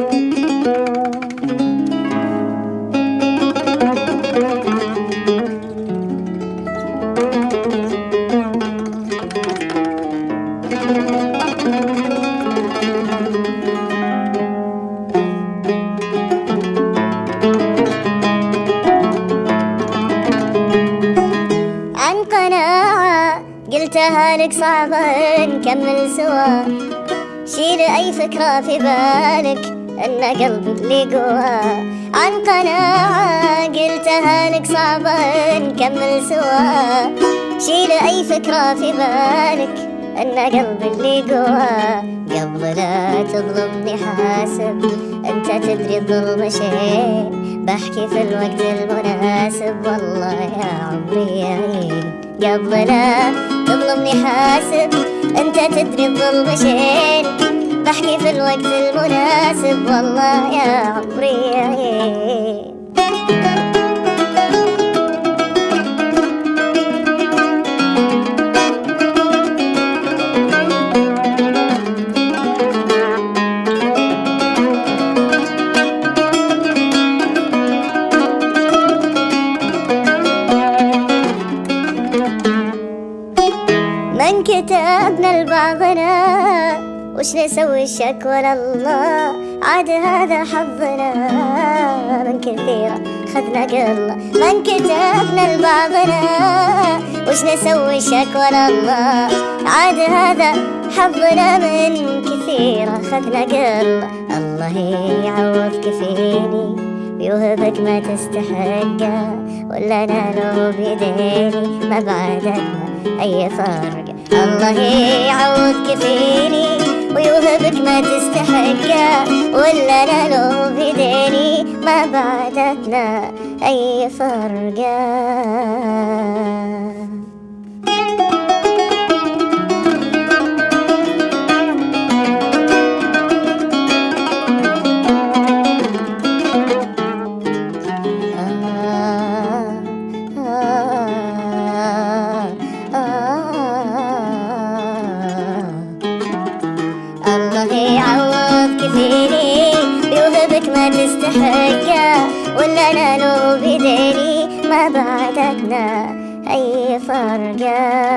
عن قناعة قلتها لك صعبة نكمل سوا، شيل أي فكرة في بالك أن قلبي اللي جوا. عن قناعة قلتها لك صعبة نكمل سوا، شيل أي فكرة في بالك أن قلبي اللي جوا. قبل لا تظلمني حاسب أنت تدري الظلم شين، بحكي في الوقت المناسب والله يا عمري يعين. قبل لا تظلمني حاسب أنت تدري الظلم شين، بحكي في الوقت المناسب والله يا عمري يعين. من كتبنا لبعضنا وش نسوي الشكوى لله، عاد هذا حظنا من كثيرة خذنا قلة. من كتبنا لبعضنا وش نسوي الشكوى لله، عاد هذا حظنا من كثيرة خذنا قلة. الله يعوضك فيني ويوهبك ما تستحقه، ولا انا لو بيديني ما بعدنا اي فرق. الله يعوضك فيني ويوهبك ما تستحقه، ولا انا لو بيديني ما بعدنا اي فرق. الله يعوضك فيني ويوهبك ما تستحقه، ولا انا لو بيديني ما بعدتنا اي فرقه.